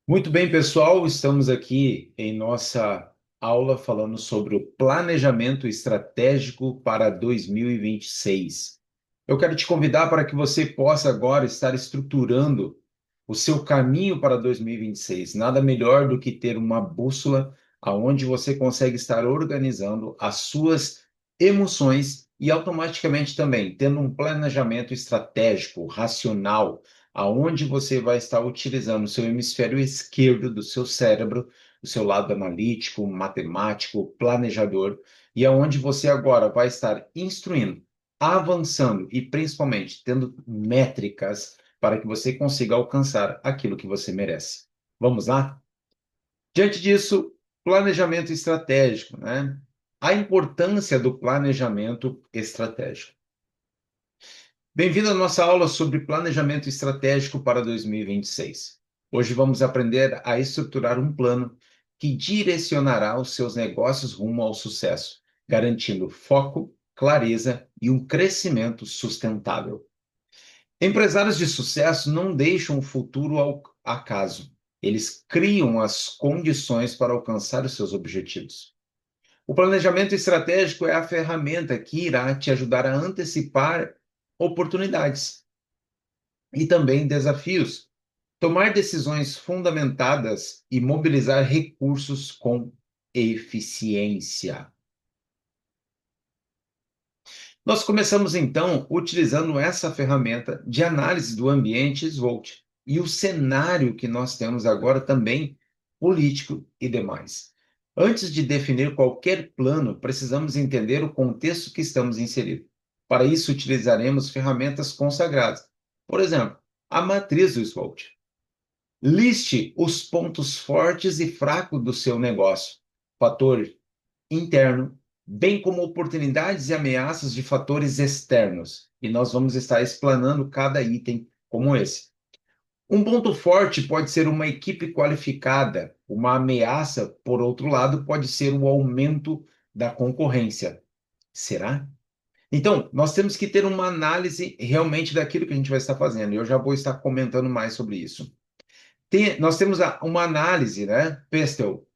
Muito bem, pessoal, estamos aqui em nossa aula falando sobre o planejamento estratégico para 2026. Eu quero te convidar para que você possa agora estar estruturando o seu caminho para 2026. Nada melhor do que ter uma bússola aonde você consegue estar organizando as suas emoções e automaticamente também tendo um planejamento estratégico, racional, aonde você vai estar utilizando o seu hemisfério esquerdo do seu cérebro, o seu lado analítico, matemático, planejador, e aonde você agora vai estar instruindo, avançando e principalmente tendo métricas para que você consiga alcançar aquilo que você merece. Vamos lá? Diante disso, planejamento estratégico, né? A importância do planejamento estratégico. Bem-vindo à nossa aula sobre planejamento estratégico para 2026. Hoje vamos aprender a estruturar um plano que direcionará os seus negócios rumo ao sucesso, garantindo foco, clareza e um crescimento sustentável. Empresários de sucesso não deixam o futuro ao acaso. Eles criam as condições para alcançar os seus objetivos. O planejamento estratégico é a ferramenta que irá te ajudar a antecipar oportunidades e também desafios, tomar decisões fundamentadas e mobilizar recursos com eficiência. Nós começamos então utilizando essa ferramenta de análise do ambiente SWOT e o cenário que nós temos agora também político e demais. Antes de definir qualquer plano, precisamos entender o contexto que estamos inseridos. Para isso, utilizaremos ferramentas consagradas. Por exemplo, a matriz do SWOT. Liste os pontos fortes e fracos do seu negócio, fator interno, bem como oportunidades e ameaças de fatores externos. E nós vamos estar explanando cada item como esse. Um ponto forte pode ser uma equipe qualificada, uma ameaça, por outro lado, pode ser o aumento da concorrência. Será? Então, nós temos que ter uma análise realmente daquilo que a gente vai estar fazendo. E eu já vou estar comentando mais sobre isso. Nós temos uma análise, né, Pestel?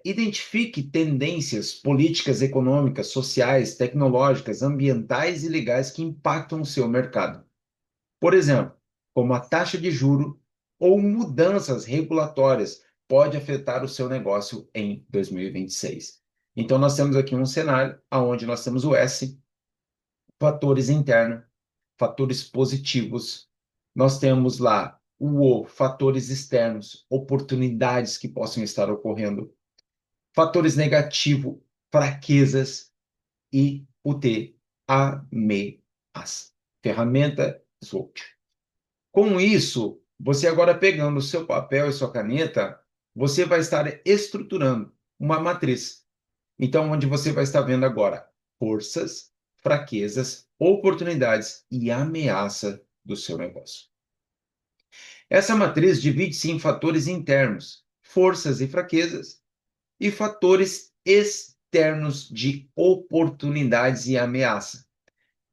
Identifique tendências políticas, econômicas, sociais, tecnológicas, ambientais e legais que impactam o seu mercado. Por exemplo, como a taxa de juro ou mudanças regulatórias pode afetar o seu negócio em 2026. Então, nós temos aqui um cenário onde nós temos o S, fatores internos, fatores positivos. Nós temos lá o fatores externos, oportunidades que possam estar ocorrendo, fatores negativos, fraquezas e o T, ameaça. Ferramenta SWOT. Com isso, você agora pegando o seu papel e sua caneta, você vai estar estruturando uma matriz. Então, onde você vai estar vendo agora forças, fraquezas, oportunidades e ameaça do seu negócio. Essa matriz divide-se em fatores internos, forças e fraquezas, e fatores externos de oportunidades e ameaça.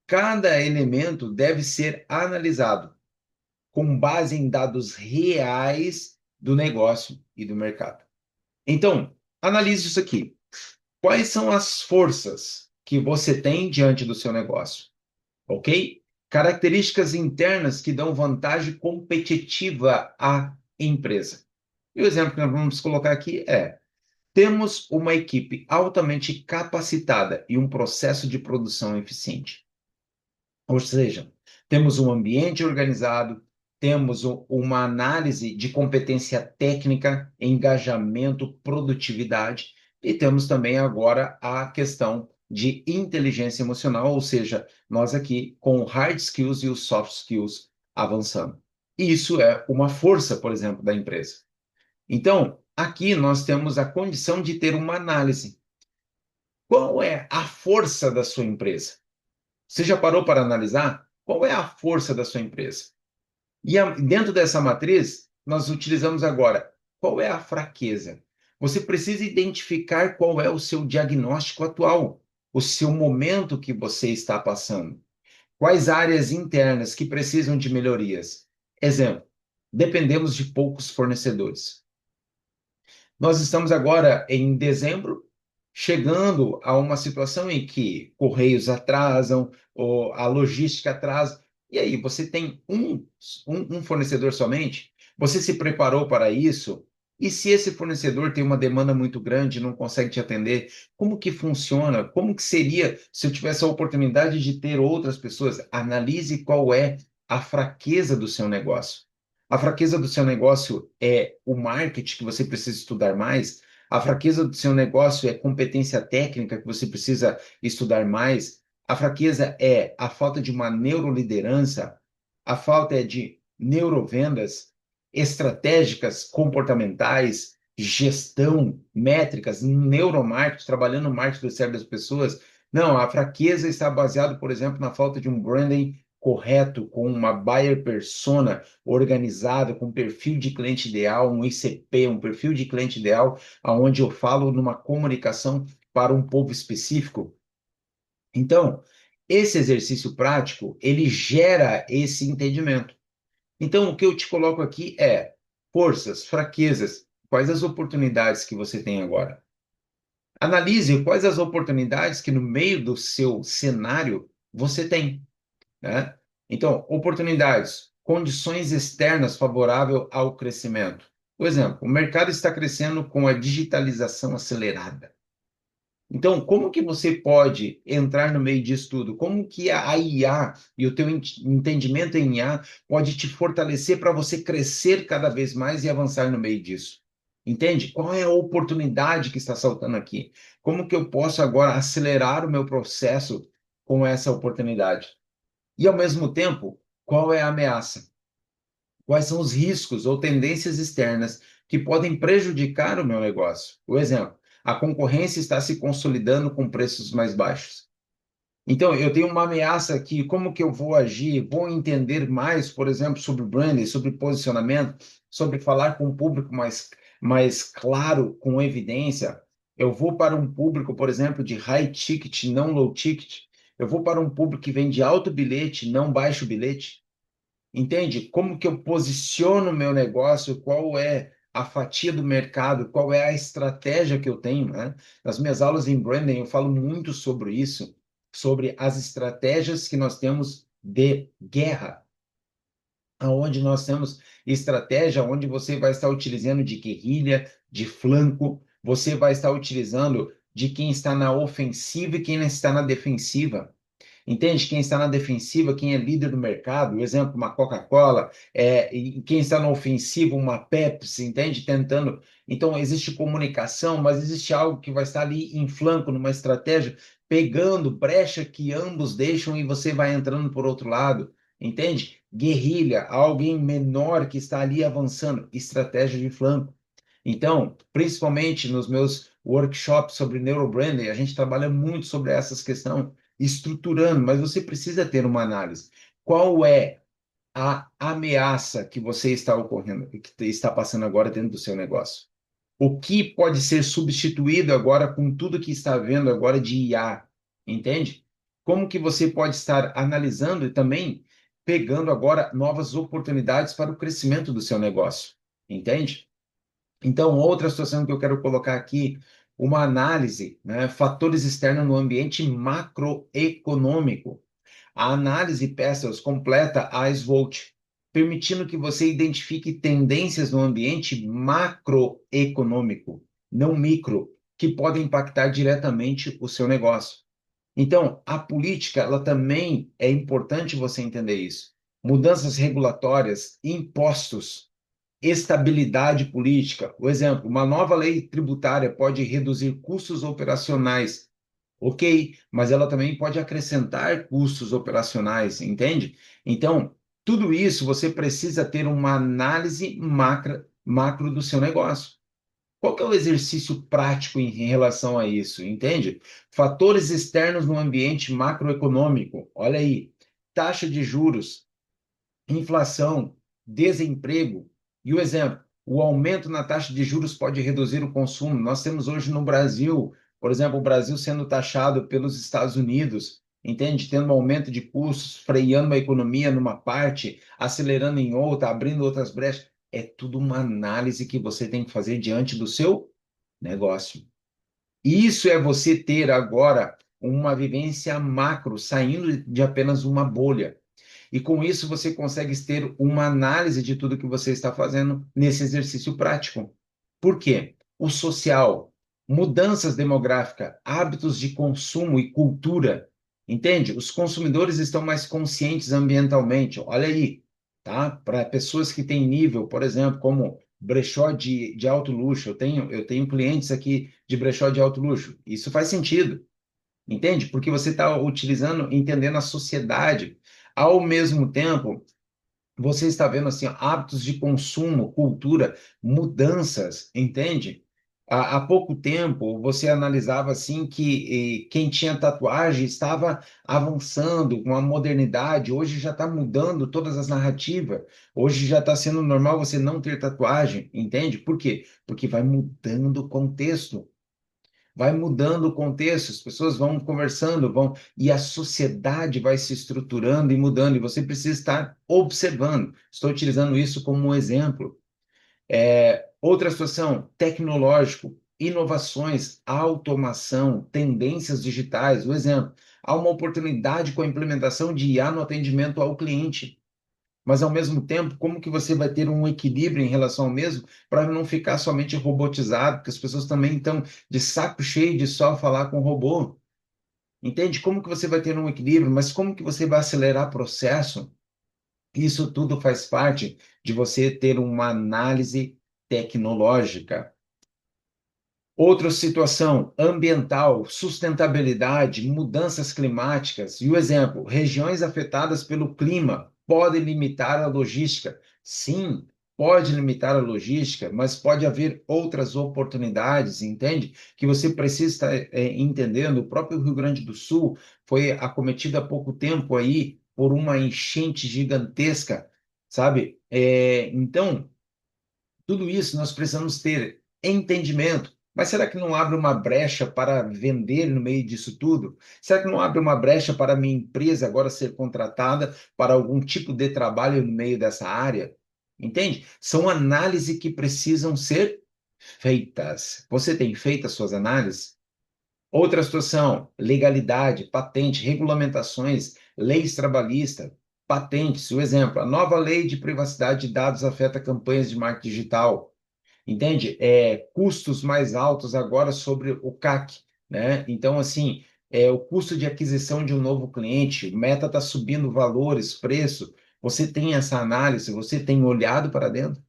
Cada elemento deve ser analisado com base em dados reais do negócio e do mercado. Então, analise isso aqui. Quais são as forças que você tem diante do seu negócio? Ok? Características internas que dão vantagem competitiva à empresa. E o exemplo que nós vamos colocar aqui é: temos uma equipe altamente capacitada e um processo de produção eficiente. Ou seja, temos um ambiente organizado, temos uma análise de competência técnica, engajamento, produtividade, e temos também agora a questão de inteligência emocional, ou seja, nós aqui com o hard skills e os soft skills avançando. E isso é uma força, por exemplo, da empresa. Então, aqui nós temos a condição de ter uma análise. Qual é a força da sua empresa? Você já parou para analisar qual é a força da sua empresa? E dentro dessa matriz, nós utilizamos agora qual é a fraqueza. Você precisa identificar qual é o seu diagnóstico atual, o seu momento que você está passando. Quais áreas internas que precisam de melhorias? Exemplo. dependemos de poucos fornecedores. Nós estamos agora em dezembro, chegando a uma situação em que correios atrasam, ou a logística atrasa. E aí, você tem um fornecedor somente? Você se preparou para isso? E se esse fornecedor tem uma demanda muito grande e não consegue te atender, como que funciona? Como que seria se eu tivesse a oportunidade de ter outras pessoas? Analise qual é a fraqueza do seu negócio. A fraqueza do seu negócio é o marketing, que você precisa estudar mais. A fraqueza do seu negócio é competência técnica, que você precisa estudar mais. A fraqueza é a falta de uma neuroliderança. A falta é de neurovendas, estratégicas comportamentais, gestão, métricas, neuromarketing, trabalhando no marketing do cérebro das pessoas. Não, a fraqueza está baseada, por exemplo, na falta de um branding correto, com uma buyer persona organizada, com um perfil de cliente ideal, um ICP, um perfil de cliente ideal, aonde eu falo numa comunicação para um povo específico. Então, esse exercício prático, ele gera esse entendimento. Então, o que eu te coloco aqui é forças, fraquezas, quais as oportunidades que você tem agora. Analise quais as oportunidades que no meio do seu cenário você tem, né? Então, oportunidades, condições externas favoráveis ao crescimento. Por exemplo, o mercado está crescendo com a digitalização acelerada. Então, como que você pode entrar no meio disso tudo? Como que a IA e o teu entendimento em IA pode te fortalecer para você crescer cada vez mais e avançar no meio disso? Entende? Qual é a oportunidade que está saltando aqui? Como que eu posso agora acelerar o meu processo com essa oportunidade? E, ao mesmo tempo, qual é a ameaça? Quais são os riscos ou tendências externas que podem prejudicar o meu negócio? Por exemplo, a concorrência está se consolidando com preços mais baixos. Então, eu tenho uma ameaça aqui, como que eu vou agir? Vou entender mais, por exemplo, sobre branding, sobre posicionamento, sobre falar com um público mais claro, com evidência. Eu vou para um público, por exemplo, de high ticket, não low ticket. Eu vou para um público que vende alto bilhete, não baixo bilhete. Entende? Como que eu posiciono o meu negócio, qual é a fatia do mercado, qual é a estratégia que eu tenho, né? Nas minhas aulas em branding, eu falo muito sobre isso, sobre as estratégias que nós temos de guerra, aonde nós temos estratégia onde você vai estar utilizando de guerrilha, de flanco, você vai estar utilizando de quem está na ofensiva e quem está na defensiva. Entende? Quem está na defensiva, quem é líder do mercado, por exemplo, uma Coca-Cola, e quem está na ofensiva, uma Pepsi, entende? Tentando. Então, existe comunicação, mas existe algo que vai estar ali em flanco, numa estratégia, pegando brecha que ambos deixam e você vai entrando por outro lado, entende? Guerrilha, alguém menor que está ali avançando, estratégia de flanco. Então, principalmente nos meus workshops sobre neurobranding, a gente trabalha muito sobre essas questões, estruturando, mas você precisa ter uma análise. Qual é a ameaça que você está ocorrendo, que está passando agora dentro do seu negócio? O que pode ser substituído agora com tudo que está havendo agora de IA, entende? Como que você pode estar analisando e também pegando agora novas oportunidades para o crescimento do seu negócio, entende? Então, outra situação que eu quero colocar aqui, uma análise, né, fatores externos no ambiente macroeconômico. A análise Pestels completa a SWOT, permitindo que você identifique tendências no ambiente macroeconômico, não micro, que podem impactar diretamente o seu negócio. Então, a política, ela também é importante você entender isso. Mudanças regulatórias, impostos, estabilidade política. Por exemplo, uma nova lei tributária pode reduzir custos operacionais, ok, mas ela também pode acrescentar custos operacionais, entende? Então, tudo isso você precisa ter uma análise macro do seu negócio. Qual que é o exercício prático em relação a isso, entende? Fatores externos no ambiente macroeconômico. Olha aí, taxa de juros, inflação, desemprego. E o exemplo, o aumento na taxa de juros pode reduzir o consumo. Nós temos hoje no Brasil, por exemplo, o Brasil sendo taxado pelos Estados Unidos. entende? Tendo um aumento de custos, freando uma economia numa parte, acelerando em outra, abrindo outras brechas. É tudo uma análise que você tem que fazer diante do seu negócio. Isso é você ter agora uma vivência macro, saindo de apenas uma bolha. E com isso você consegue ter uma análise de tudo que você está fazendo nesse exercício prático. Por quê? O social, mudanças demográficas, hábitos de consumo e cultura. Entende? Os consumidores estão mais conscientes ambientalmente. Olha aí, tá? Para pessoas que têm nível, por exemplo, como brechó de alto luxo. Eu tenho clientes aqui de brechó de alto luxo. Isso faz sentido. Entende? Porque você está utilizando, entendendo a sociedade. Ao mesmo tempo, você está vendo assim, ó, hábitos de consumo, cultura, mudanças, entende? Há pouco tempo, você analisava assim que quem tinha tatuagem estava avançando com a modernidade. Hoje já está mudando todas as narrativas. Hoje já está sendo normal você não ter tatuagem, entende? Por quê? Porque vai mudando o contexto. Vai mudando o contexto, as pessoas vão conversando, e a sociedade vai se estruturando e mudando, e você precisa estar observando. Estou utilizando isso como um exemplo. Outra situação, tecnológico, inovações, automação, tendências digitais. O exemplo, há uma oportunidade com a implementação de IA no atendimento ao cliente. Mas, ao mesmo tempo, como que você vai ter um equilíbrio em relação ao mesmo para não ficar somente robotizado, porque as pessoas também estão de saco cheio de só falar com robô. Entende? Como que você vai ter um equilíbrio, mas como que você vai acelerar o processo? Isso tudo faz parte de você ter uma análise tecnológica. Outra situação, ambiental, sustentabilidade, mudanças climáticas. E o exemplo, regiões afetadas pelo clima podem limitar a logística. Sim, pode limitar a logística, mas pode haver outras oportunidades, entende? Que você precisa estar entendendo. O próprio Rio Grande do Sul foi acometido há pouco tempo aí por uma enchente gigantesca, sabe? Então, tudo isso nós precisamos ter entendimento. Mas será que não abre uma brecha para vender no meio disso tudo? Será que não abre uma brecha para a minha empresa agora ser contratada para algum tipo de trabalho no meio dessa área? Entende? São análises que precisam ser feitas. Você tem feito as suas análises? Outra situação, legalidade, patente, regulamentações, leis trabalhistas, patentes. O exemplo, a nova lei de privacidade de dados afeta campanhas de marketing digital. Entende? Custos mais altos agora sobre o CAC, né? Então, assim, o custo de aquisição de um novo cliente, Meta está subindo valores, preço. Você tem essa análise, você tem olhado para dentro?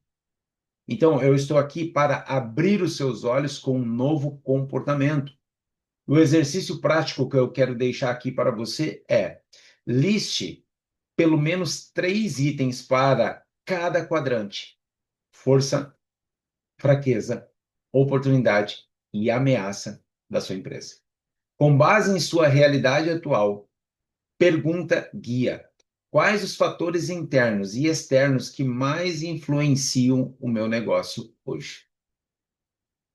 Então, eu estou aqui para abrir os seus olhos com um novo comportamento. O exercício prático que eu quero deixar aqui para você é: liste pelo menos 3 itens para cada quadrante: força, fraqueza, oportunidade e ameaça da sua empresa. Com base em sua realidade atual, pergunta guia: quais os fatores internos e externos que mais influenciam o meu negócio hoje?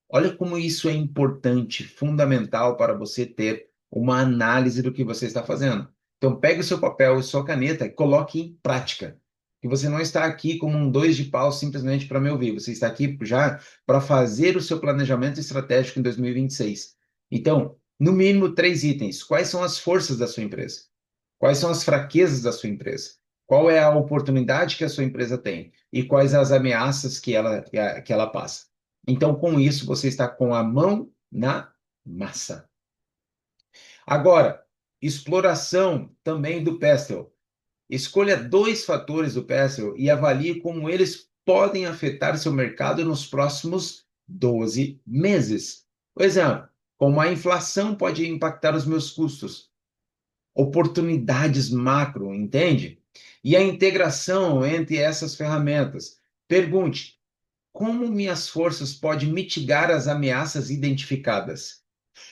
Olha como isso é importante, fundamental para você ter uma análise do que você está fazendo. Então, pegue o seu papel e sua caneta e coloque em prática. Que você não está aqui como um dois de pau simplesmente para me ouvir. Você está aqui já para fazer o seu planejamento estratégico em 2026. Então, no mínimo 3 itens. Quais são as forças da sua empresa? Quais são as fraquezas da sua empresa? Qual é a oportunidade que a sua empresa tem? E quais as ameaças que ela passa? Então, com isso, você está com a mão na massa. Agora, exploração também do Pestel. Escolha 2 fatores do Pestel e avalie como eles podem afetar seu mercado nos próximos 12 meses. Por exemplo, como a inflação pode impactar os meus custos, oportunidades macro, entende? E a integração entre essas ferramentas. Pergunte: como minhas forças podem mitigar as ameaças identificadas?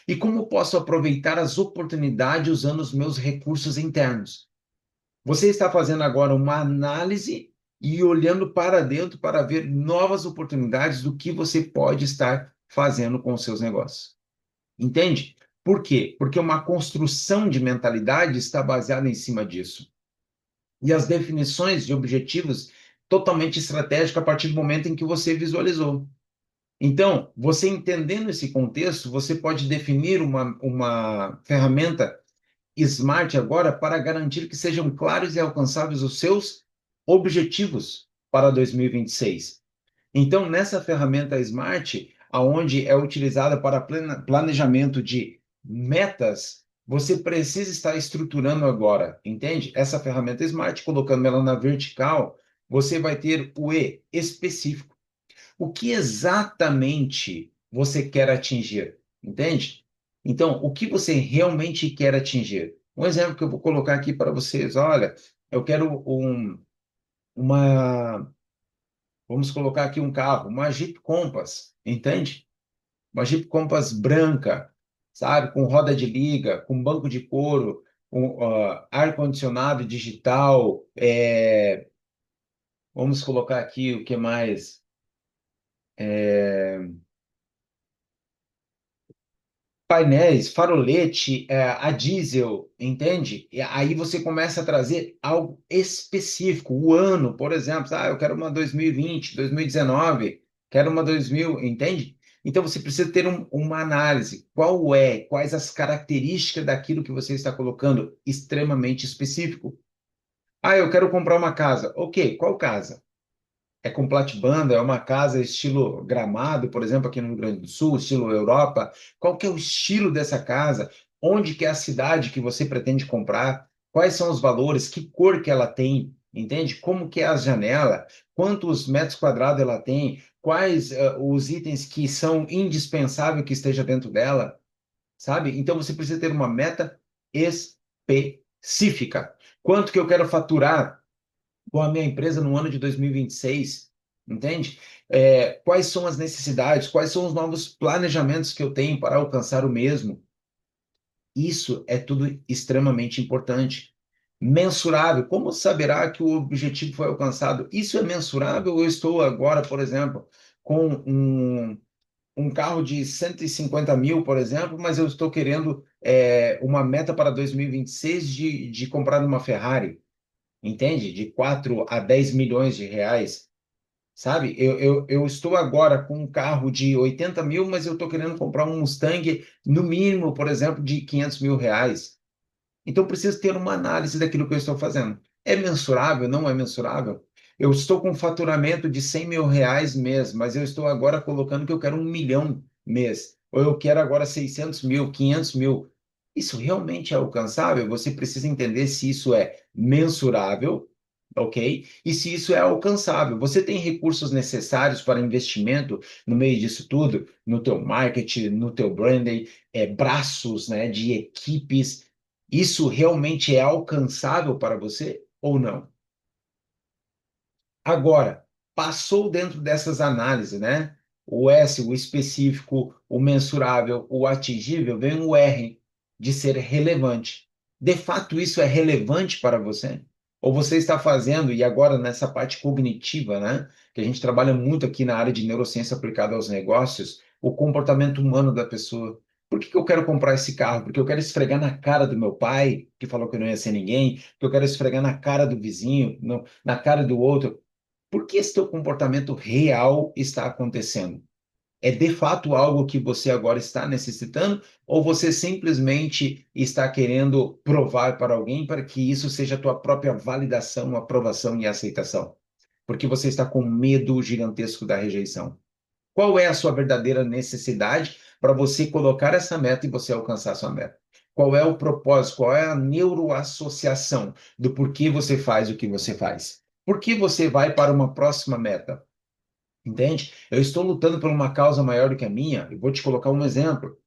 E como posso aproveitar as oportunidades usando os meus recursos internos? Você está fazendo agora uma análise e olhando para dentro para ver novas oportunidades do que você pode estar fazendo com os seus negócios. Entende? Por quê? Porque uma construção de mentalidade está baseada em cima disso. E as definições de objetivos totalmente estratégicas a partir do momento em que você visualizou. Então, você entendendo esse contexto, você pode definir uma ferramenta Smart agora para garantir que sejam claros e alcançáveis os seus objetivos para 2026. Então, nessa ferramenta Smart, aonde é utilizada para planejamento de metas, você precisa estar estruturando agora, entende? Essa ferramenta Smart, colocando ela na vertical, você vai ter o E específico. O que exatamente você quer atingir, entende? Então, o que você realmente quer atingir? Um exemplo que eu vou colocar aqui para vocês, olha, eu quero uma vamos colocar aqui um carro, uma Jeep Compass, entende? Uma Jeep Compass branca, sabe? Com roda de liga, com banco de couro, com ar-condicionado digital. Vamos colocar aqui o que mais? Painéis, farolete, a diesel, entende? E aí você começa a trazer algo específico, o ano, por exemplo, eu quero uma 2020, 2019, quero uma 2000, entende? Então você precisa ter uma análise, quais as características daquilo que você está colocando, extremamente específico. Eu quero comprar uma casa. Ok, qual casa? É com platibanda, é uma casa estilo Gramado, por exemplo, aqui no Rio Grande do Sul, estilo Europa. Qual que é o estilo dessa casa? Onde que é a cidade que você pretende comprar? Quais são os valores? Que cor que ela tem? Entende? Como que é a janela? Quantos metros quadrados ela tem? Quais os itens que são indispensáveis que esteja dentro dela? Sabe? Então você precisa ter uma meta específica. Quanto que eu quero faturar com a minha empresa no ano de 2026, entende? Quais são as necessidades, quais são os novos planejamentos que eu tenho para alcançar o mesmo? Isso é tudo extremamente importante. Mensurável, como saberá que o objetivo foi alcançado? Isso é mensurável? Eu estou agora, por exemplo, com um carro de 150 mil, por exemplo, mas eu estou querendo uma meta para 2026 de comprar uma Ferrari, entende? De 4 a 10 milhões de reais, sabe? Eu estou agora com um carro de 80 mil, mas eu estou querendo comprar um Mustang, no mínimo, por exemplo, de 500 mil reais. Então, preciso ter uma análise daquilo que eu estou fazendo. É mensurável? Não é mensurável? Eu estou com um faturamento de 100 mil reais mês, mas eu estou agora colocando que eu quero 1 milhão mês. Ou eu quero agora 600 mil, 500 mil. Isso realmente é alcançável? Você precisa entender se isso é mensurável, ok? E se isso é alcançável. Você tem recursos necessários para investimento no meio disso tudo? No teu marketing, no teu branding, braços, né, de equipes, isso realmente é alcançável para você ou não? Agora, passou dentro dessas análises, né? O S, o específico, o mensurável, o atingível, vem o R, de ser relevante. De fato, isso é relevante para você? Ou você está fazendo, e agora nessa parte cognitiva, né? Que a gente trabalha muito aqui na área de neurociência aplicada aos negócios, o comportamento humano da pessoa. Por que que eu quero comprar esse carro? Porque eu quero esfregar na cara do meu pai, que falou que eu não ia ser ninguém, que eu quero esfregar na cara do vizinho, na cara do outro. Por que esse teu comportamento real está acontecendo? É de fato algo que você agora está necessitando ou você simplesmente está querendo provar para alguém para que isso seja a tua própria validação, aprovação e aceitação? Porque você está com medo gigantesco da rejeição. Qual é a sua verdadeira necessidade para você colocar essa meta e você alcançar a sua meta? Qual é o propósito? Qual é a neuroassociação do porquê você faz o que você faz? Por que você vai para uma próxima meta? Entende? Eu estou lutando por uma causa maior do que a minha. Eu vou te colocar um exemplo.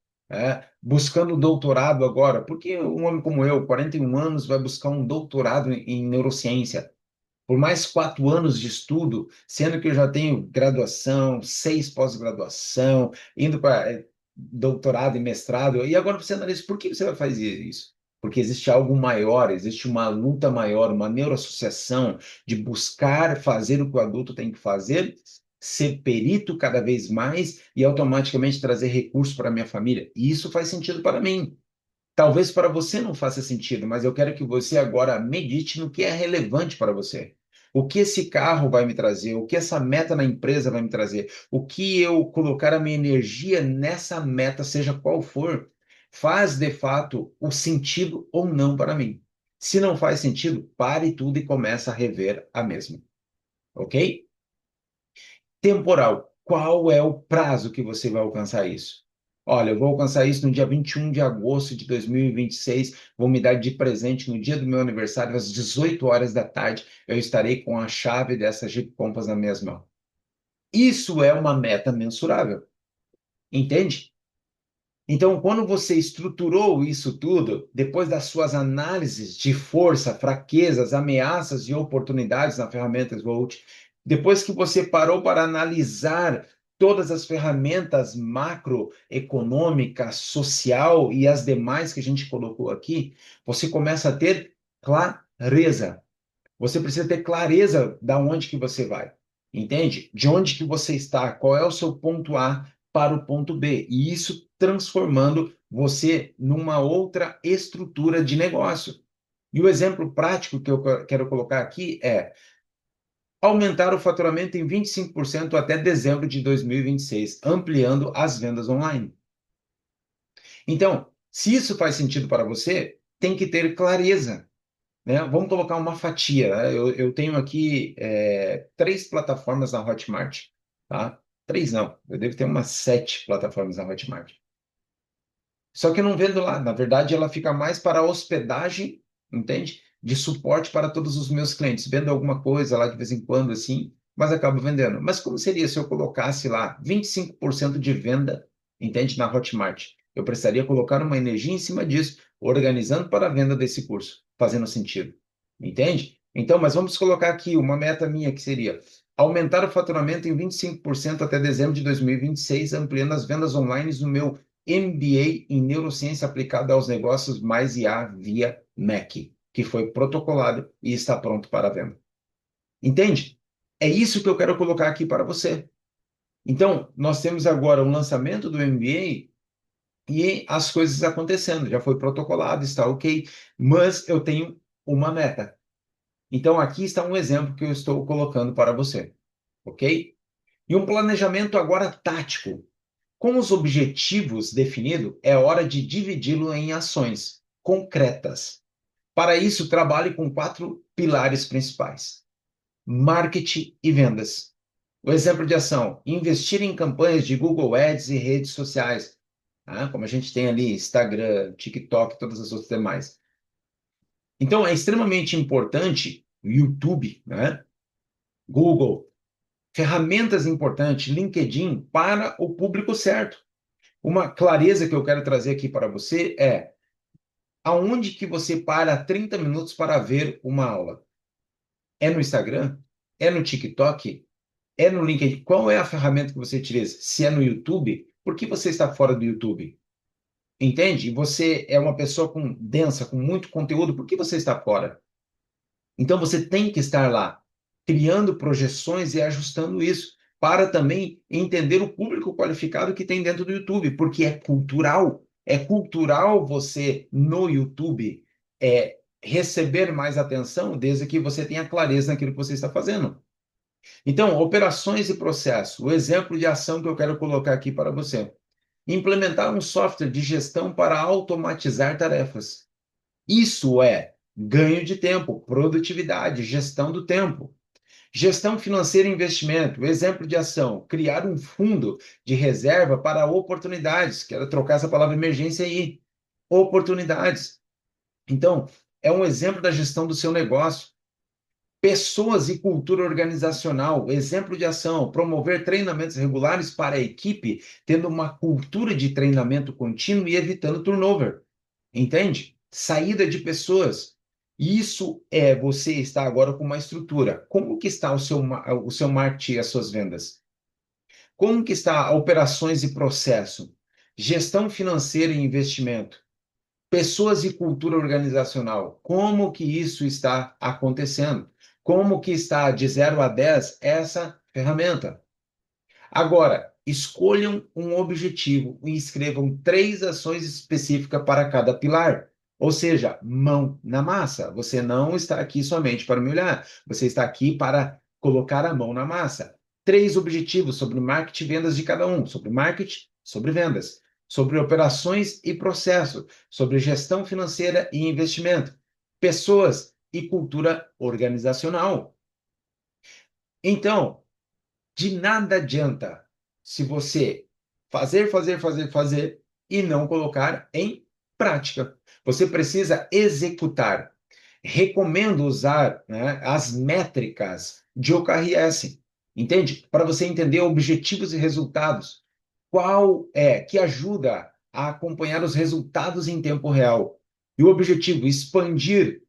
Buscando doutorado agora. Por que um homem como eu, 41 anos, vai buscar um doutorado em neurociência? Por mais 4 anos de estudo, sendo que eu já tenho graduação, 6 pós-graduação, indo para doutorado e mestrado, e agora você analisa por que você vai fazer isso? Porque existe algo maior, existe uma luta maior, uma neuroassociação de buscar fazer o que o adulto tem que fazer ser perito cada vez mais e automaticamente trazer recursos para minha família. E isso faz sentido para mim. Talvez para você não faça sentido, mas eu quero que você agora medite no que é relevante para você. O que esse carro vai me trazer? O que essa meta na empresa vai me trazer? O que eu colocar a minha energia nessa meta, seja qual for, faz de fato o sentido ou não para mim. Se não faz sentido, pare tudo e comece a rever a mesma. Ok? Temporal. Qual é o prazo que você vai alcançar isso? Olha, eu vou alcançar isso no dia 21 de agosto de 2026. Vou me dar de presente no dia do meu aniversário, às 18 horas da tarde. Eu estarei com a chave dessa Jeep Compass na minhas mãos. Isso é uma meta mensurável, entende? Então, quando você estruturou isso tudo, depois das suas análises de força, fraquezas, ameaças e oportunidades na ferramenta Volt, depois que você parou para analisar todas as ferramentas macroeconômica, social e as demais que a gente colocou aqui, você começa a ter clareza. Você precisa ter clareza da onde que você vai, entende? De onde que você está, qual é o seu ponto A para o ponto B, e isso transformando você numa outra estrutura de negócio. E o exemplo prático que eu quero colocar aqui é aumentar o faturamento em 25% até dezembro de 2026, ampliando as vendas online. Então, se isso faz sentido para você, tem que ter clareza, né? Vamos colocar uma fatia, né? Eu tenho aqui três plataformas na Hotmart, tá? Três não, eu devo ter umas 7 plataformas na Hotmart. Só que eu não vendo lá. Na verdade, ela fica mais para hospedagem, entende? De suporte para todos os meus clientes. Vendo alguma coisa lá de vez em quando, assim, mas acabo vendendo. Mas como seria se eu colocasse lá 25% de venda, entende? Na Hotmart. Eu precisaria colocar uma energia em cima disso, organizando para a venda desse curso, fazendo sentido. Entende? Então, mas vamos colocar aqui uma meta minha que seria aumentar o faturamento em 25% até dezembro de 2026, ampliando as vendas online no meu MBA em Neurociência Aplicada aos Negócios mais IA via MEC, que foi protocolado e está pronto para venda. Entende? É isso que eu quero colocar aqui para você. Então, nós temos agora o lançamento do MBA e as coisas acontecendo. Já foi protocolado, está ok, mas eu tenho uma meta. Então, aqui está um exemplo que eu estou colocando para você, ok? E um planejamento agora tático. Com os objetivos definidos, é hora de dividi-lo em ações concretas. Para isso, trabalhe com 4 pilares principais: marketing e vendas. O exemplo de ação: investir em campanhas de Google Ads e redes sociais, tá? Como a gente tem ali Instagram, TikTok, todas as outras demais. Então, é extremamente importante o YouTube, né? Google, ferramentas importantes, LinkedIn, para o público certo. Uma clareza que eu quero trazer aqui para você é aonde que você para 30 minutos para ver uma aula? É no Instagram? É no TikTok? É no LinkedIn? Qual é a ferramenta que você utiliza? Se é no YouTube, por que você está fora do YouTube? Entende? Você é uma pessoa com densa, com muito conteúdo, por que você está fora? Então você tem que estar lá, criando projeções e ajustando isso, para também entender o público qualificado que tem dentro do YouTube, porque é cultural. É cultural você, no YouTube, receber mais atenção, desde que você tenha clareza naquilo que você está fazendo. Então, operações e processo. O exemplo de ação que eu quero colocar aqui para você. Implementar um software de gestão para automatizar tarefas. Isso é ganho de tempo, produtividade, gestão do tempo. Gestão financeira e investimento. Exemplo de ação: criar um fundo de reserva para oportunidades. Quero trocar essa palavra emergência aí. Oportunidades. Então, é um exemplo da gestão do seu negócio. Pessoas e cultura organizacional. Exemplo de ação: promover treinamentos regulares para a equipe, tendo uma cultura de treinamento contínuo e evitando turnover. Entende? Saída de pessoas. Isso é você está agora com uma estrutura. Como que está o seu marketing e as suas vendas? Como que está operações e processo? Gestão financeira e investimento. Pessoas e cultura organizacional. Como que isso está acontecendo? Como que está de 0 a 10 essa ferramenta? Agora, escolham um objetivo e escrevam 3 ações específicas para cada pilar. Ou seja, mão na massa. Você não está aqui somente para me olhar, você está aqui para colocar a mão na massa. 3 objetivos sobre marketing e vendas de cada um: sobre marketing, sobre vendas, sobre operações e processo, sobre gestão financeira e investimento, pessoas e cultura organizacional. Então, de nada adianta se você fazer e não colocar em prática. Você precisa executar. Recomendo usar, né, as métricas de OKRS, entende? Para você entender objetivos e resultados. Qual é que ajuda a acompanhar os resultados em tempo real? E o objetivo, expandir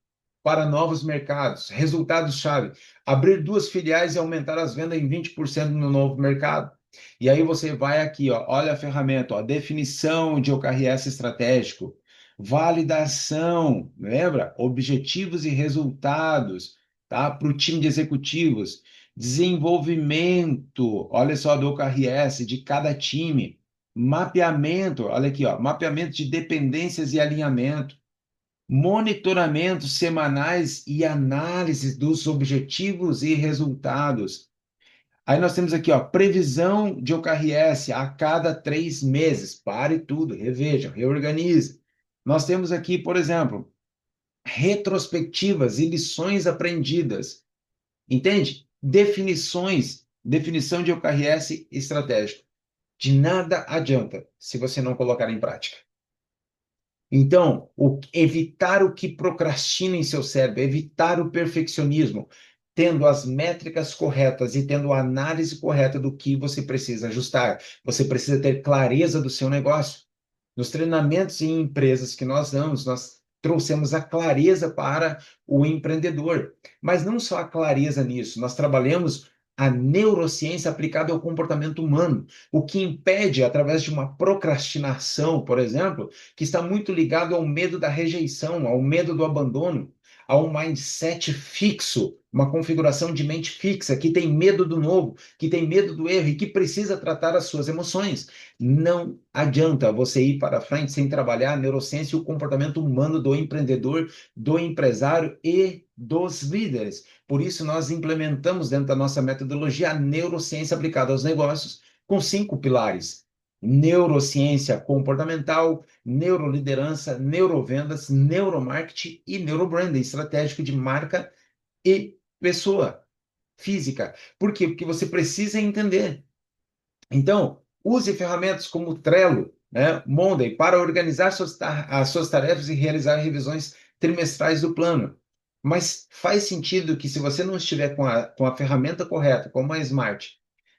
para novos mercados. Resultados-chave: abrir 2 filiais e aumentar as vendas em 20% no novo mercado. E aí você vai aqui, ó, olha a ferramenta, ó, definição de OKRS estratégico, validação, lembra? Objetivos e resultados, tá? Para o time de executivos, desenvolvimento, olha só, do OKRS de cada time, mapeamento, olha aqui, ó, mapeamento de dependências e alinhamento, monitoramentos semanais e análise dos objetivos e resultados. Aí nós temos aqui, ó, previsão de OKRS a cada 3 meses. Pare tudo, reveja, reorganize. Nós temos aqui, por exemplo, retrospectivas e lições aprendidas. Entende? Definição de OKRS estratégico. De nada adianta se você não colocar em prática. Então, evitar o que procrastina em seu cérebro, evitar o perfeccionismo, tendo as métricas corretas e tendo a análise correta do que você precisa ajustar. Você precisa ter clareza do seu negócio. Nos treinamentos em empresas que nós damos, nós trouxemos a clareza para o empreendedor. Mas não só a clareza nisso, nós trabalhamos a neurociência aplicada ao comportamento humano, o que impede, através de uma procrastinação, por exemplo, que está muito ligado ao medo da rejeição, ao medo do abandono, a um mindset fixo, uma configuração de mente fixa, que tem medo do novo, que tem medo do erro e que precisa tratar as suas emoções. Não adianta você ir para frente sem trabalhar a neurociência e o comportamento humano do empreendedor, do empresário e dos líderes. Por isso, nós implementamos dentro da nossa metodologia a neurociência aplicada aos negócios, com 5 pilares: neurociência comportamental, neuroliderança, neurovendas, neuromarketing e neurobranding, estratégico de marca e pessoa física. Por quê? Porque você precisa entender. Então, use ferramentas como o Trello, né, Monday, para organizar as suas tarefas e realizar revisões trimestrais do plano. Mas faz sentido que, se você não estiver com a ferramenta correta, como a Smart,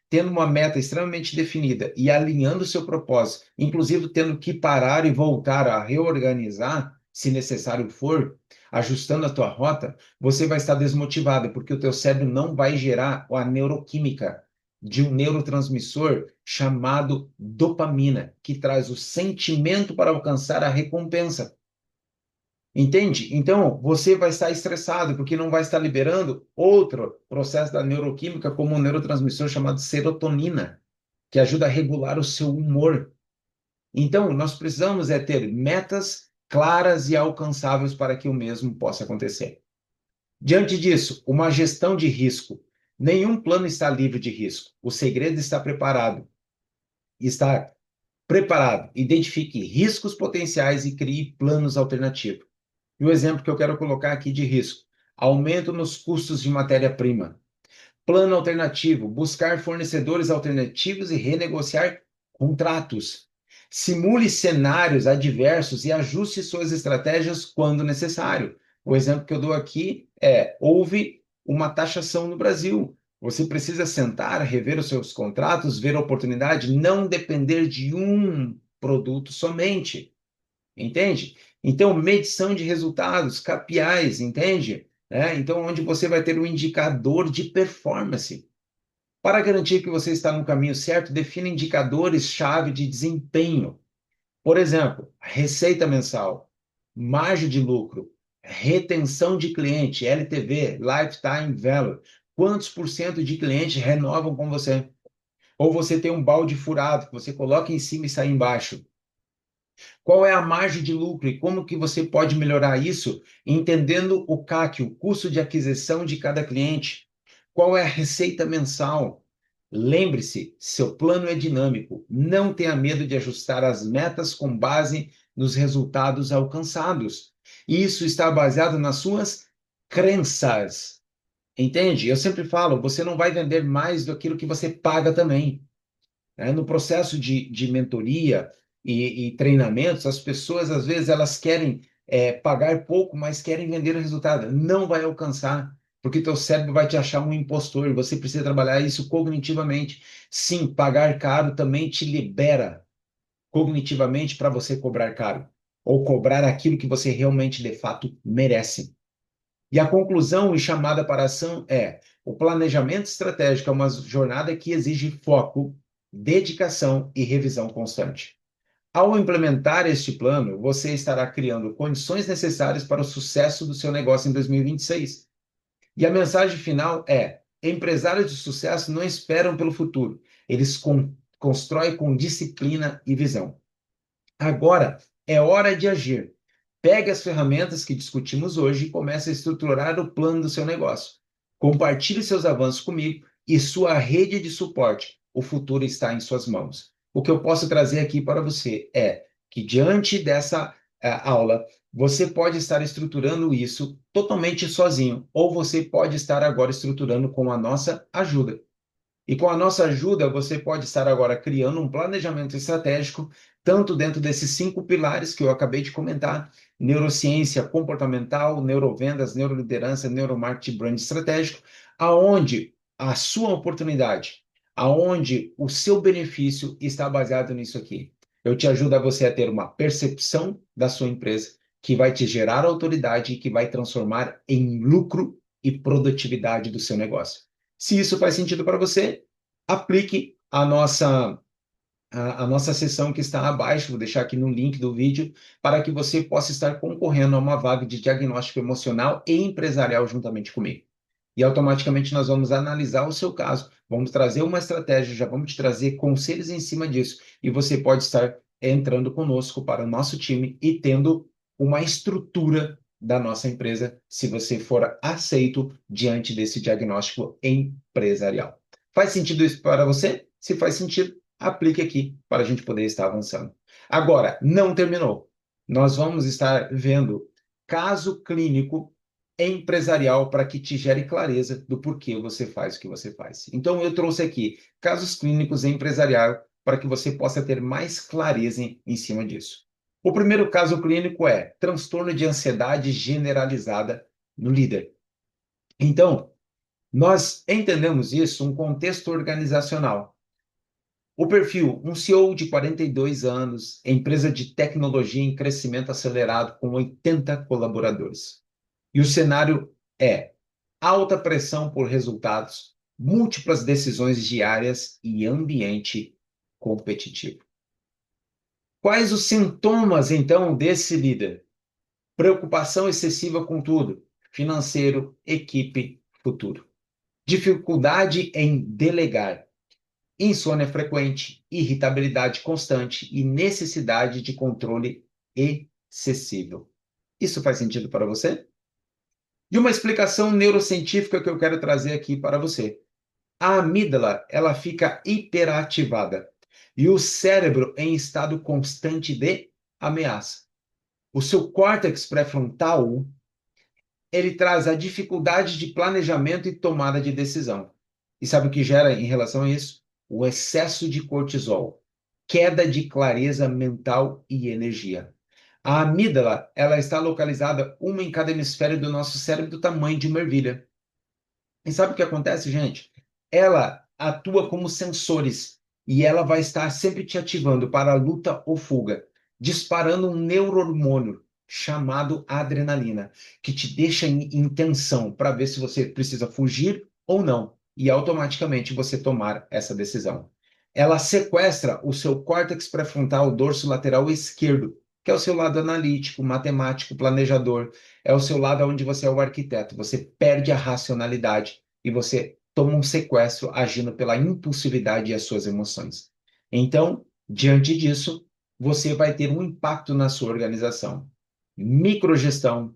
tendo uma meta extremamente definida e alinhando o seu propósito, inclusive tendo que parar e voltar a reorganizar, se necessário for, ajustando a tua rota, você vai estar desmotivado, porque o teu cérebro não vai gerar a neuroquímica de um neurotransmissor chamado dopamina, que traz o sentimento para alcançar a recompensa. Entende? Então, você vai estar estressado porque não vai estar liberando outro processo da neuroquímica, como um neurotransmissor chamado serotonina, que ajuda a regular o seu humor. Então, nós precisamos ter metas claras e alcançáveis para que o mesmo possa acontecer. Diante disso, uma gestão de risco. Nenhum plano está livre de risco. O segredo está preparado. Está preparado. Identifique riscos potenciais e crie planos alternativos. E o exemplo que eu quero colocar aqui de risco: aumento nos custos de matéria-prima. Plano alternativo: buscar fornecedores alternativos e renegociar contratos. Simule cenários adversos e ajuste suas estratégias quando necessário. O exemplo que eu dou aqui é: houve uma taxação no Brasil. Você precisa sentar, rever os seus contratos, ver a oportunidade, não depender de um produto somente. Entende? Então, medição de resultados, KPIs, entende? Então, onde você vai ter um indicador de performance. Para garantir que você está no caminho certo, defina indicadores-chave de desempenho. Por exemplo, receita mensal, margem de lucro, retenção de cliente, LTV, Lifetime Value. Quantos por cento de clientes renovam com você? Ou você tem um balde furado que você coloca em cima e sai embaixo. Qual é a margem de lucro e como que você pode melhorar isso, entendendo o CAC, o custo de aquisição de cada cliente? Qual é a receita mensal? Lembre-se, seu plano é dinâmico. Não tenha medo de ajustar as metas com base nos resultados alcançados. Isso está baseado nas suas crenças. Entende? Eu sempre falo, você não vai vender mais do que você paga também, né? No processo de mentoria e treinamentos, as pessoas, às vezes, elas querem pagar pouco, mas querem vender o resultado. Não vai alcançar, porque teu cérebro vai te achar um impostor. Você precisa trabalhar isso cognitivamente. Sim, pagar caro também te libera cognitivamente para você cobrar caro, ou cobrar aquilo que você realmente, de fato, merece. E a conclusão e chamada para a ação é: o planejamento estratégico é uma jornada que exige foco, dedicação e revisão constante. Ao implementar este plano, você estará criando condições necessárias para o sucesso do seu negócio em 2026. E a mensagem final é: empresários de sucesso não esperam pelo futuro, eles constroem com disciplina e visão. Agora é hora de agir. Pegue as ferramentas que discutimos hoje e comece a estruturar o plano do seu negócio. Compartilhe seus avanços comigo e sua rede de suporte. O futuro está em suas mãos. O que eu posso trazer aqui para você é que, diante dessa aula, você pode estar estruturando isso totalmente sozinho, ou você pode estar agora estruturando com a nossa ajuda. E com a nossa ajuda, você pode estar agora criando um planejamento estratégico, tanto dentro desses 5 pilares que eu acabei de comentar: neurociência comportamental, neurovendas, neuroliderança, neuromarketing, brand estratégico, aonde a sua oportunidade, aonde o seu benefício está baseado nisso aqui. Eu te ajudo a você a ter uma percepção da sua empresa que vai te gerar autoridade e que vai transformar em lucro e produtividade do seu negócio. Se isso faz sentido para você, aplique a nossa sessão que está abaixo, vou deixar aqui no link do vídeo, para que você possa estar concorrendo a uma vaga de diagnóstico emocional e empresarial juntamente comigo. E automaticamente nós vamos analisar o seu caso, vamos trazer uma estratégia, já vamos te trazer conselhos em cima disso, e você pode estar entrando conosco para o nosso time e tendo uma estrutura da nossa empresa, se você for aceito diante desse diagnóstico empresarial. Faz sentido isso para você? Se faz sentido, aplique aqui para a gente poder estar avançando. Agora, não terminou. Nós vamos estar vendo caso clínico empresarial para que te gere clareza do porquê você faz o que você faz. Então, eu trouxe aqui casos clínicos empresarial para que você possa ter mais clareza em cima disso. O primeiro caso clínico é transtorno de ansiedade generalizada no líder. Então, nós entendemos isso um contexto organizacional. O perfil, um CEO de 42 anos, empresa de tecnologia em crescimento acelerado com 80 colaboradores. E o cenário é alta pressão por resultados, múltiplas decisões diárias e ambiente competitivo. Quais os sintomas, então, desse líder? Preocupação excessiva com tudo: financeiro, equipe, futuro. Dificuldade em delegar, insônia frequente, irritabilidade constante e necessidade de controle excessivo. Isso faz sentido para você? E uma explicação neurocientífica que eu quero trazer aqui para você. A amígdala, ela fica hiperativada e o cérebro em estado constante de ameaça. O seu córtex pré-frontal, ele traz a dificuldade de planejamento e tomada de decisão. E sabe o que gera em relação a isso? O excesso de cortisol, queda de clareza mental e energia. A amígdala, ela está localizada uma em cada hemisfério do nosso cérebro do tamanho de uma ervilha. E sabe o que acontece, gente? Ela atua como sensores e ela vai estar sempre te ativando para a luta ou fuga, disparando um neurohormônio chamado adrenalina, que te deixa em tensão para ver se você precisa fugir ou não, e automaticamente você tomar essa decisão. Ela sequestra o seu córtex pré-frontal dorso lateral esquerdo, que é o seu lado analítico, matemático, planejador, é o seu lado onde você é o arquiteto. Você perde a racionalidade e você toma um sequestro agindo pela impulsividade e as suas emoções. Então, diante disso, você vai ter um impacto na sua organização. Microgestão,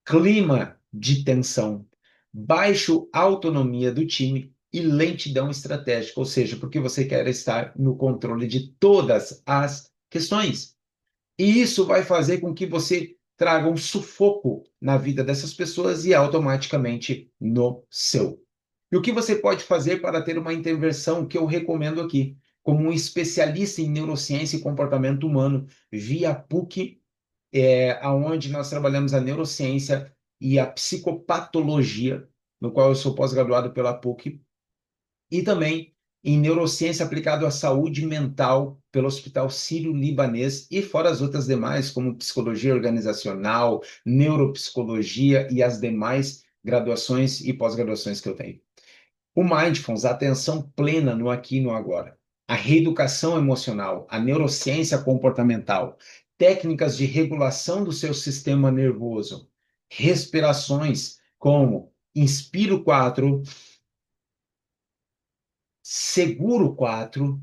clima de tensão, baixa autonomia do time e lentidão estratégica, ou seja, porque você quer estar no controle de todas as questões. E isso vai fazer com que você traga um sufoco na vida dessas pessoas e automaticamente no seu. E o que você pode fazer para ter uma intervenção que eu recomendo aqui, como um especialista em neurociência e comportamento humano, via PUC, aonde nós trabalhamos a neurociência e a psicopatologia, no qual eu sou pós-graduado pela PUC, e também em neurociência aplicada à saúde mental pelo Hospital Sírio-Libanês e fora as outras demais, como psicologia organizacional, neuropsicologia e as demais graduações e pós-graduações que eu tenho. O Mindfulness, a atenção plena no aqui e no agora. A reeducação emocional, a neurociência comportamental, técnicas de regulação do seu sistema nervoso, respirações como inspiro 4, seguro 4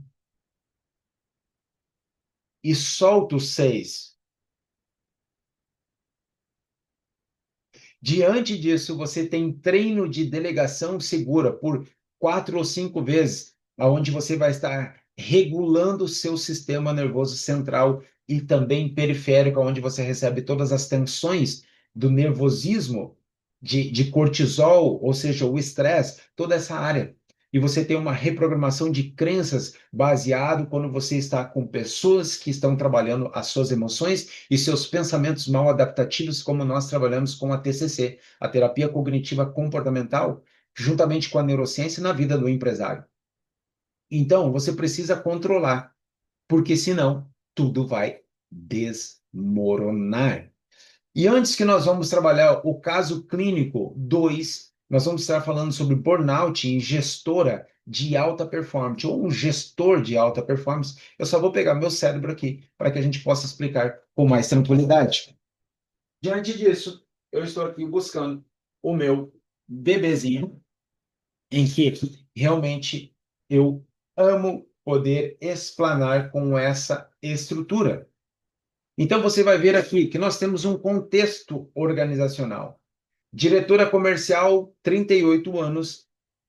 e solto 6. Diante disso, você tem treino de delegação segura por 4 ou 5 vezes, onde você vai estar regulando o seu sistema nervoso central e também periférico, onde você recebe todas as tensões do nervosismo, de cortisol, ou seja, o estresse, toda essa área. E você tem uma reprogramação de crenças baseado quando você está com pessoas que estão trabalhando as suas emoções e seus pensamentos mal adaptativos, como nós trabalhamos com a TCC, a terapia cognitiva comportamental, juntamente com a neurociência na vida do empresário. Então, você precisa controlar, porque senão tudo vai desmoronar. E antes que nós vamos trabalhar o caso clínico 2, nós vamos estar falando sobre burnout em gestora de alta performance, ou um gestor de alta performance. Eu só vou pegar meu cérebro aqui para que a gente possa explicar com mais tranquilidade. Diante disso, eu estou aqui buscando o meu bebezinho, em que realmente eu amo poder explanar com essa estrutura. Então, você vai ver aqui que nós temos um contexto organizacional. Diretora comercial, 38 anos,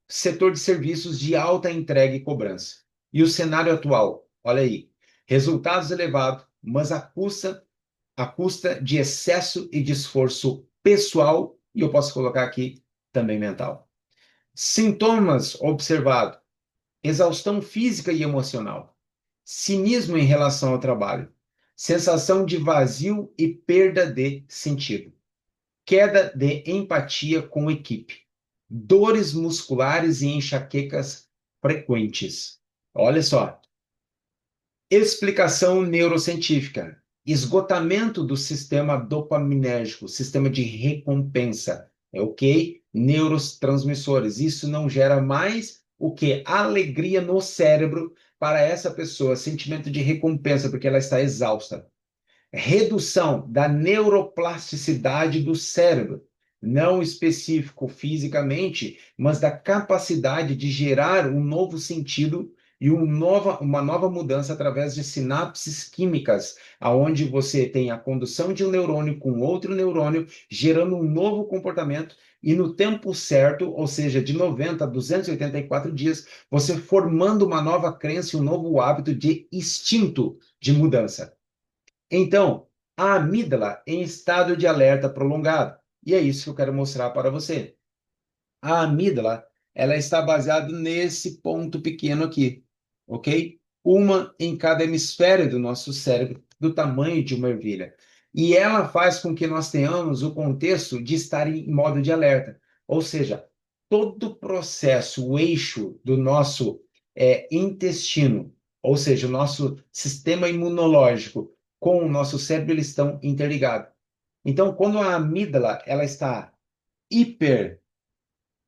setor de serviços de alta entrega e cobrança. E o cenário atual, olha aí, resultados elevados, mas a custa de excesso e de esforço pessoal, e eu posso colocar aqui também mental. Sintomas observados: exaustão física e emocional, cinismo em relação ao trabalho, sensação de vazio e perda de sentido, queda de empatia com a equipe, dores musculares e enxaquecas frequentes. Olha só, explicação neurocientífica: esgotamento do sistema dopaminérgico, sistema de recompensa, ok? Neurotransmissores. Isso não gera mais o que? Alegria no cérebro para essa pessoa, sentimento de recompensa, porque ela está exausta. Redução da neuroplasticidade do cérebro, não específico fisicamente, mas da capacidade de gerar um novo sentido e uma nova mudança através de sinapses químicas, aonde você tem a condução de um neurônio com outro neurônio, gerando um novo comportamento e no tempo certo, ou seja, de 90 a 284 dias, você formando uma nova crença e um novo hábito de instinto de mudança. Então, a amígdala em estado de alerta prolongado. E é isso que eu quero mostrar para você. A amígdala, ela está baseada nesse ponto pequeno aqui, ok? Uma em cada hemisfério do nosso cérebro, do tamanho de uma ervilha. E ela faz com que nós tenhamos o contexto de estar em modo de alerta. Ou seja, todo o processo, o eixo do nosso intestino, ou seja, o nosso sistema imunológico com o nosso cérebro, eles estão interligados. Então, quando a amígdala ela está hiper,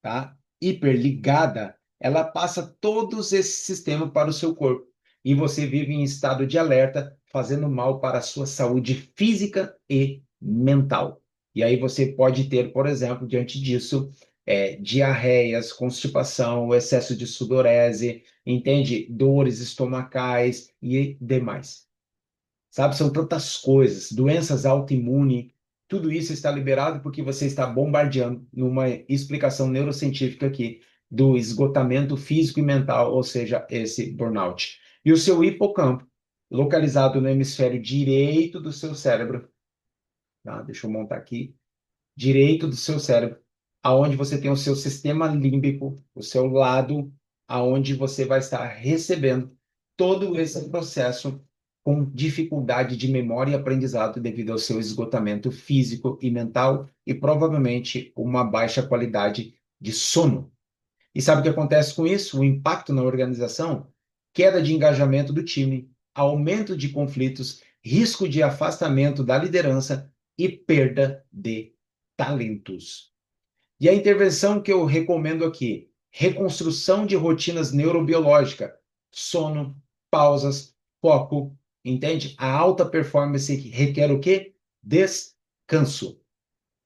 tá? Hiperligada, ela passa todos esses sistemas para o seu corpo. E você vive em estado de alerta, fazendo mal para a sua saúde física e mental. E aí você pode ter, por exemplo, diante disso, diarreias, constipação, excesso de sudorese, entende? Dores estomacais e demais. Sabe, são tantas coisas, doenças autoimunes, tudo isso está liberado porque você está bombardeando numa explicação neurocientífica aqui do esgotamento físico e mental, ou seja, esse burnout. E o seu hipocampo, localizado no hemisfério direito do seu cérebro, tá? Deixa eu montar aqui, direito do seu cérebro, aonde você tem o seu sistema límbico, o seu lado, aonde você vai estar recebendo todo esse processo com dificuldade de memória e aprendizado devido ao seu esgotamento físico e mental e provavelmente uma baixa qualidade de sono. E sabe o que acontece com isso? O impacto na organização, queda de engajamento do time, aumento de conflitos, risco de afastamento da liderança e perda de talentos. E a intervenção que eu recomendo aqui, reconstrução de rotinas neurobiológicas, sono, pausas, foco, entende? A alta performance requer o quê? Descanso.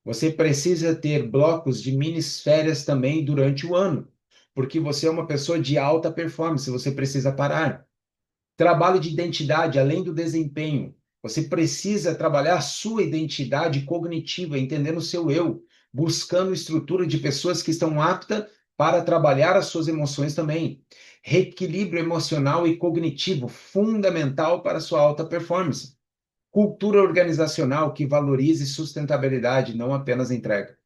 Você precisa ter blocos de minis férias também durante o ano, porque você é uma pessoa de alta performance, você precisa parar. Trabalho de identidade, além do desempenho. Você precisa trabalhar a sua identidade cognitiva, entendendo o seu eu, buscando estrutura de pessoas que estão aptas para trabalhar as suas emoções também. Reequilíbrio emocional e cognitivo, fundamental para a sua alta performance. Cultura organizacional que valorize sustentabilidade, não apenas entrega.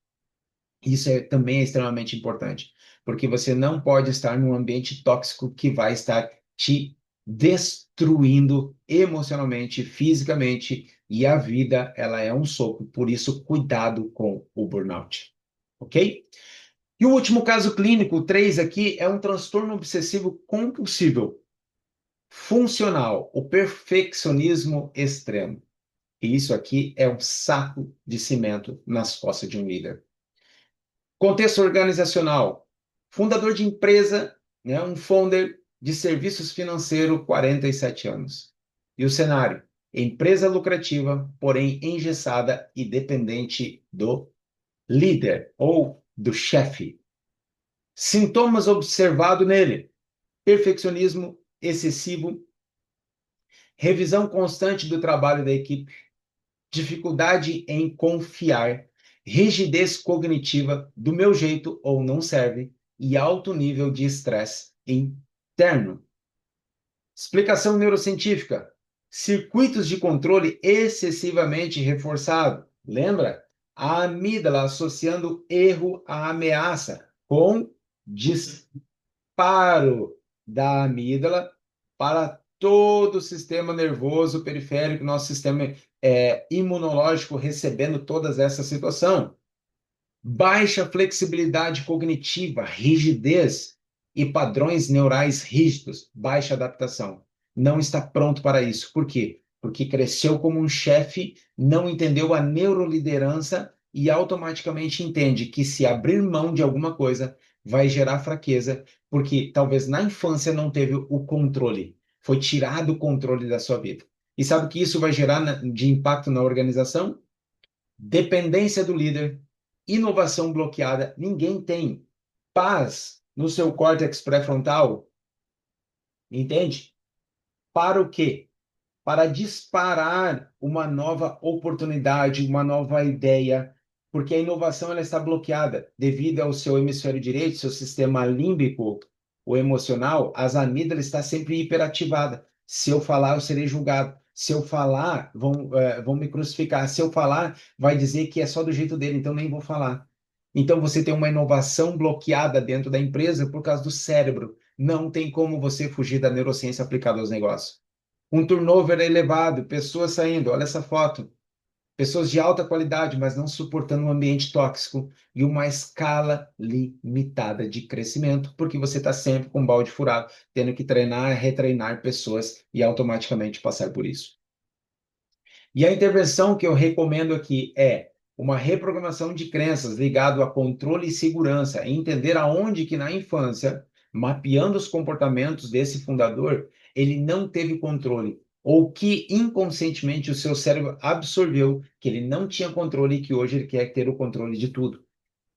Isso também é extremamente importante, porque você não pode estar num ambiente tóxico que vai estar te destruindo emocionalmente, fisicamente, e a vida, ela é um soco, por isso, cuidado com o burnout, ok? E o último caso clínico, o 3 aqui, é um transtorno obsessivo compulsivo funcional, o perfeccionismo extremo. E isso aqui é um saco de cimento nas costas de um líder. Contexto organizacional. Fundador de empresa, né, um founder de serviços financeiros, 47 anos. E o cenário? Empresa lucrativa, porém engessada e dependente do líder ou do chefe. Sintomas observados nele: perfeccionismo excessivo, revisão constante do trabalho da equipe, dificuldade em confiar, rigidez cognitiva, do meu jeito ou não serve, e alto nível de estresse interno. Explicação neurocientífica: circuitos de controle excessivamente reforçado. Lembra? A amígdala associando erro à ameaça com disparo da amígdala para todo o sistema nervoso periférico, nosso sistema imunológico recebendo toda essa situação. Baixa flexibilidade cognitiva, rigidez e padrões neurais rígidos, baixa adaptação. Não está pronto para isso. Por quê? Porque cresceu como um chefe, não entendeu a neuroliderança e automaticamente entende que se abrir mão de alguma coisa vai gerar fraqueza, porque talvez na infância não teve o controle, foi tirado o controle da sua vida. E sabe o que isso vai gerar de impacto na organização? Dependência do líder, inovação bloqueada. Ninguém tem paz no seu córtex pré-frontal, entende? Para o quê? Para disparar uma nova oportunidade, uma nova ideia, porque a inovação ela está bloqueada devido ao seu hemisfério direito, seu sistema límbico, o emocional, as amígdalas está sempre hiperativada. Se eu falar, eu serei julgado. Se eu falar, vão me crucificar. Se eu falar, vai dizer que é só do jeito dele, então nem vou falar. Então você tem uma inovação bloqueada dentro da empresa por causa do cérebro. Não tem como você fugir da neurociência aplicada aos negócios. Um turnover elevado, pessoas saindo, olha essa foto. Pessoas de alta qualidade, mas não suportando um ambiente tóxico e uma escala limitada de crescimento, porque você está sempre com o balde furado, tendo que treinar, retreinar pessoas e automaticamente passar por isso. E a intervenção que eu recomendo aqui é uma reprogramação de crenças ligado a controle e segurança, entender aonde que na infância, mapeando os comportamentos desse fundador, ele não teve controle, ou que inconscientemente o seu cérebro absorveu que ele não tinha controle e que hoje ele quer ter o controle de tudo.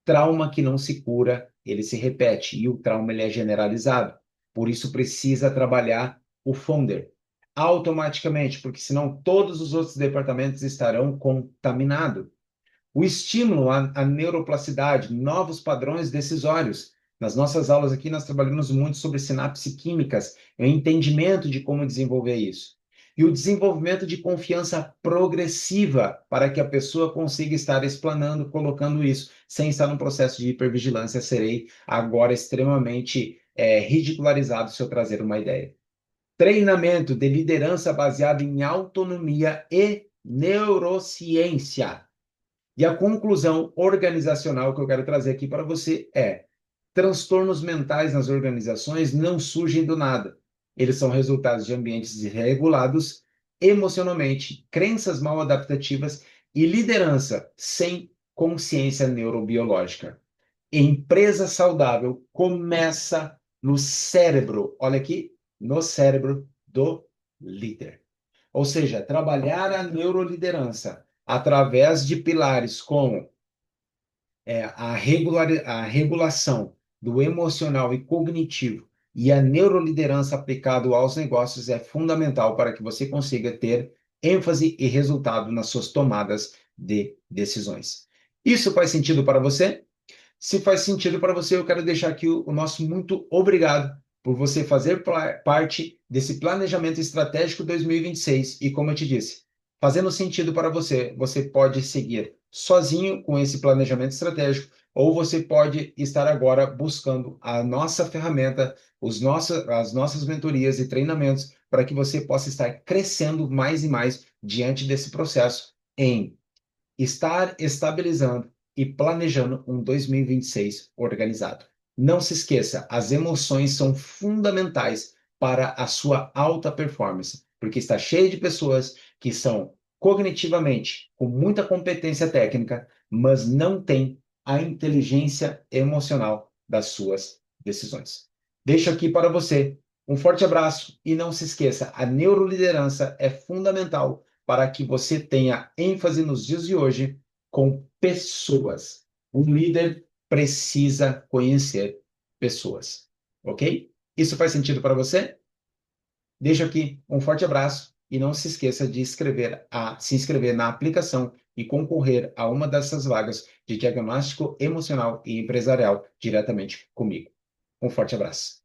Trauma que não se cura, ele se repete, e o trauma ele é generalizado. Por isso precisa trabalhar o Founder automaticamente, porque senão todos os outros departamentos estarão contaminados. O estímulo à neuroplasticidade, novos padrões decisórios. Nas nossas aulas aqui, nós trabalhamos muito sobre sinapses químicas, o entendimento de como desenvolver isso. E o desenvolvimento de confiança progressiva para que a pessoa consiga estar explanando, colocando isso, sem estar num processo de hipervigilância. Serei agora extremamente ridicularizado se eu trazer uma ideia. Treinamento de liderança baseado em autonomia e neurociência. E a conclusão organizacional que eu quero trazer aqui para você é: transtornos mentais nas organizações não surgem do nada. Eles são resultados de ambientes desregulados emocionalmente, crenças mal adaptativas e liderança sem consciência neurobiológica. Empresa saudável começa no cérebro, olha aqui, no cérebro do líder. Ou seja, trabalhar a neuroliderança através de pilares como a regulação do emocional e cognitivo e a neuroliderança aplicado aos negócios é fundamental para que você consiga ter ênfase e resultado nas suas tomadas de decisões. Isso faz sentido para você? Se faz sentido para você, eu quero deixar aqui o nosso muito obrigado por você fazer parte desse planejamento estratégico 2026. E como eu te disse, fazendo sentido para você, você pode seguir sozinho com esse planejamento estratégico, ou você pode estar agora buscando a nossa ferramenta, as nossas mentorias e treinamentos para que você possa estar crescendo mais e mais diante desse processo em estar estabilizando e planejando um 2026 organizado. Não se esqueça, as emoções são fundamentais para a sua alta performance, porque está cheio de pessoas que são cognitivamente com muita competência técnica, mas não têm a inteligência emocional das suas decisões. Deixo aqui para você um forte abraço e não se esqueça, a neuroliderança é fundamental para que você tenha ênfase nos dias de hoje com pessoas. Um líder precisa conhecer pessoas, ok? Isso faz sentido para você? Deixo aqui um forte abraço e não se esqueça de se inscrever na aplicação e concorrer a uma dessas vagas de diagnóstico emocional e empresarial diretamente comigo. Um forte abraço.